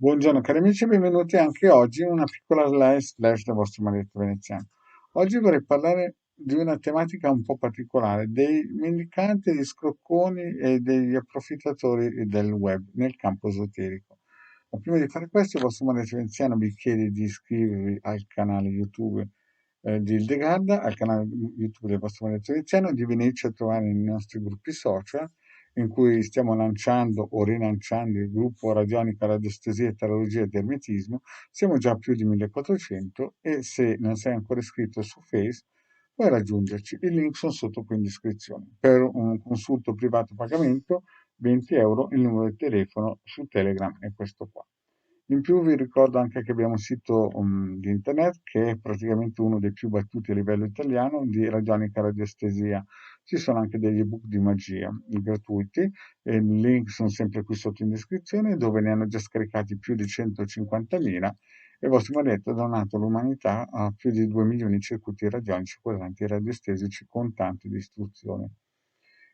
Buongiorno cari amici, benvenuti anche oggi in una piccola slash del vostro maledetto veneziano. Oggi vorrei parlare di una tematica un po' particolare, dei mendicanti, degli scrocconi e degli approfittatori del web nel campo esoterico. Ma prima di fare questo, il vostro maledetto veneziano vi chiede di iscrivervi al canale YouTube di Ildegarda, al canale YouTube del vostro maledetto veneziano, di venirci a trovare nei nostri gruppi social in cui stiamo lanciando o rilanciando il gruppo Radionica, Radiestesia, Tarologia ed Ermetismo. Siamo già a più di 1400 e se non sei ancora iscritto su Face puoi raggiungerci. I link sono sotto qui in descrizione. Per un consulto privato a pagamento 20 euro, il numero di telefono su Telegram è questo qua. In più vi ricordo anche che abbiamo un sito di internet che è praticamente uno dei più battuti a livello italiano di radionica radiestesia. Ci sono anche degli ebook di magia gratuiti e i link sono sempre qui sotto in descrizione dove ne hanno già scaricati più di 150.000 e il vostro maledetto ha donato all'umanità a più di 2 milioni di circuiti radionici quadranti radiestesici con tante di istruzioni.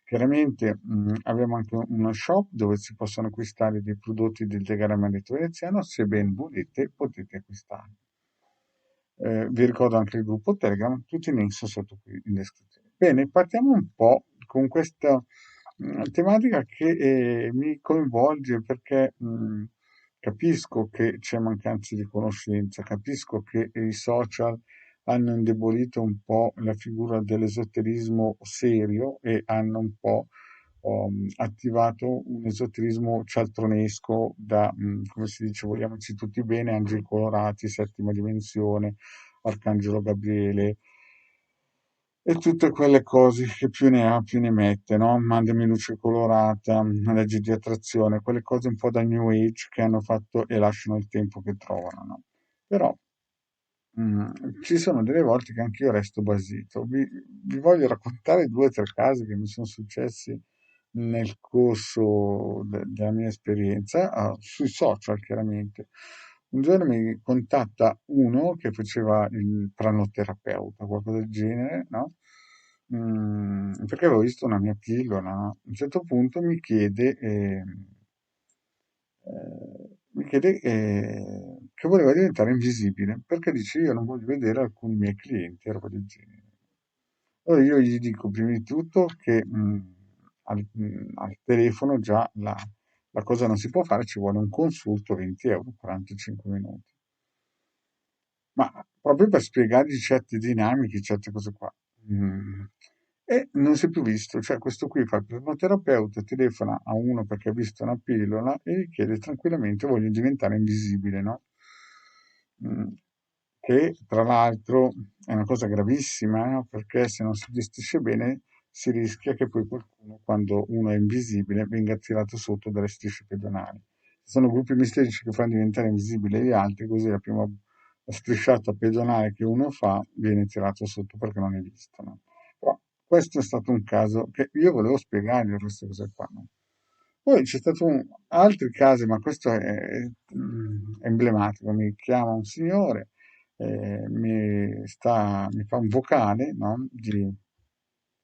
Chiaramente abbiamo anche uno shop dove si possono acquistare dei prodotti del Degaramento veneziano, se ben volete potete acquistarli. Vi ricordo anche il gruppo Telegram, tutti i link sono sotto qui in descrizione. Bene, partiamo un po' con questa tematica che mi coinvolge perché capisco che c'è mancanza di conoscenza, capisco che i social hanno indebolito un po' la figura dell'esoterismo serio e hanno un po' attivato un esoterismo cialtronesco da, come si dice, vogliamoci tutti bene, angeli colorati, settima dimensione, Arcangelo Gabriele e tutte quelle cose che più ne ha più ne mette, no? Mandami luce colorata, legge di attrazione, quelle cose un po' da New Age che hanno fatto e lasciano il tempo che trovano, no? Però ci sono delle volte che anch'io resto basito. Vi voglio raccontare due o tre casi che mi sono successi nel corso della mia esperienza, sui social chiaramente. Un giorno mi contatta uno che faceva il pranoterapeuta, qualcosa del genere, no? Perché avevo visto una mia pillola, no? A un certo punto mi chiede che voleva diventare invisibile, perché dice io non voglio vedere alcuni miei clienti, roba del genere. Allora io gli dico prima di tutto che al telefono già la cosa non si può fare, ci vuole un consulto 20 euro, 45 minuti. Ma proprio per spiegargli certe dinamiche, certe cose qua. Mm. E non si è più visto, cioè questo qui fa il psicoterapeuta, telefona a uno perché ha visto una pillola e gli chiede tranquillamente voglio diventare invisibile, no? Mm. Che tra l'altro è una cosa gravissima, no? Perché se non si gestisce bene si rischia che poi qualcuno, quando uno è invisibile, venga tirato sotto dalle strisce pedonali. Ci sono gruppi misterici che fanno diventare invisibili gli altri, così la prima strisciata pedonale che uno fa viene tirato sotto perché non è visto, no? Però questo è stato un caso che io volevo spiegargli queste cose qua, no? Poi c'è stato altri casi, ma questo è emblematico. Mi chiama un signore, mi fa un vocale, no? Di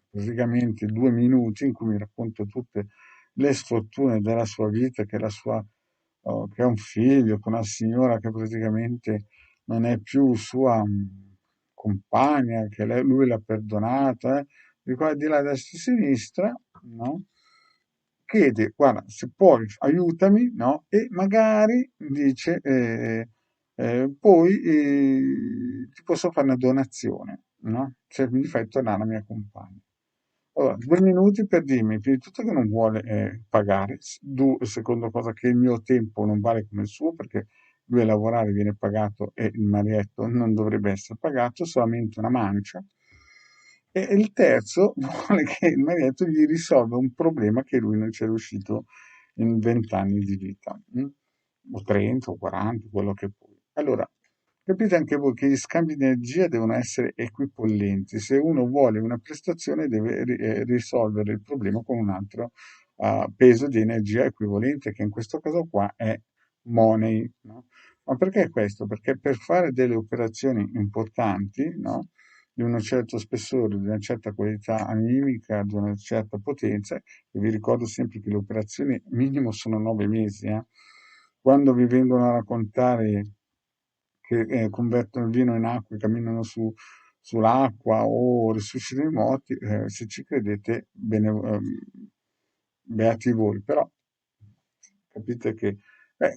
praticamente 2 minuti in cui mi racconta tutte le sfortune della sua vita, che ha un figlio con una signora che praticamente non è più sua compagna, che lui l'ha perdonata, di qua e di là, a destra e a sinistra, no? Chiede, guarda, se puoi aiutami, no? E magari dice, poi ti posso fare una donazione, no? Se mi fai tornare la mia compagna. Allora, 2 minuti per dirmi, prima di tutto che non vuole pagare, secondo cosa che il mio tempo non vale come il suo, perché lui a lavorare viene pagato e il marietto non dovrebbe essere pagato, solamente una mancia. E il terzo vuole che il marietto gli risolva un problema che lui non ci è riuscito in 20 anni di vita, o 30 o 40, quello che puoi. Allora, capite anche voi che gli scambi di energia devono essere equipollenti. Se uno vuole una prestazione deve risolvere il problema con un altro peso di energia equivalente, che in questo caso qua è money, no? Ma perché questo? Perché per fare delle operazioni importanti, no? Di un certo spessore, di una certa qualità animica, di una certa potenza, e vi ricordo sempre che le operazioni minimo sono 9 mesi, quando vi vengono a raccontare che convertono il vino in acqua e camminano sull'acqua o risuscitano i morti, se ci credete, bene, beati voi, però capite che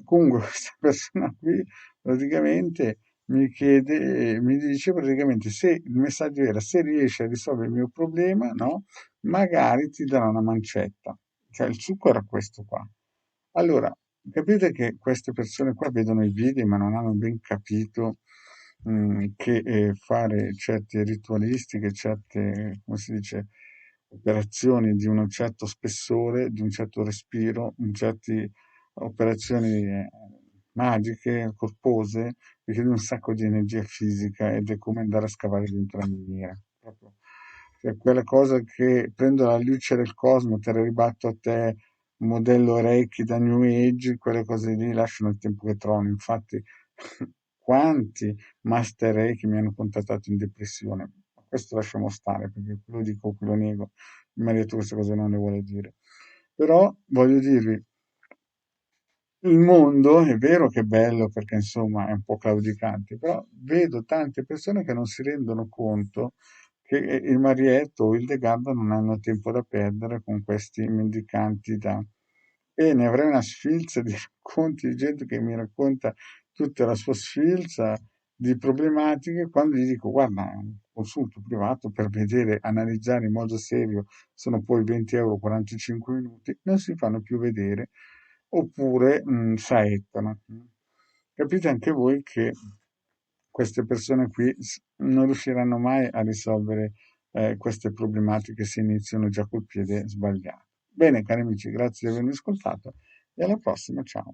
comunque questa persona qui praticamente mi dice praticamente se il messaggio era se riesci a risolvere il mio problema, no? Magari ti darà una mancetta. Cioè il succo era questo qua. Allora, capite che queste persone qua vedono i video ma non hanno ben capito che fare certe ritualistiche, certe, come si dice, operazioni di un certo spessore, di un certo respiro, in certe operazioni magiche, corpose, richiede un sacco di energia fisica ed è come andare a scavare dentro la miniera. Proprio. Cioè, quella cosa che prendo la luce del cosmo, te la ribatto a te, modello Reiki da New Age, quelle cose lì lasciano il tempo che trovano. Infatti, quanti Master Reiki mi hanno contattato in depressione? Ma questo lasciamo stare, perché quello dico, quello nego. Il mi ha detto queste cose non le vuole dire. Però voglio dirvi, il mondo è vero che è bello perché insomma è un po' claudicante, però vedo tante persone che non si rendono conto che il Marietto o il De Gabba non hanno tempo da perdere con questi mendicanti da... E ne avrei una sfilza di racconti di gente che mi racconta tutta la sua sfilza di problematiche quando gli dico guarda, un consulto privato per vedere, analizzare in modo serio, sono poi 20 euro 45 minuti, non si fanno più vedere oppure saettano. Capite anche voi che queste persone qui non riusciranno mai a risolvere queste problematiche se iniziano già col piede sbagliato. Bene, cari amici, grazie di avermi ascoltato e alla prossima, ciao.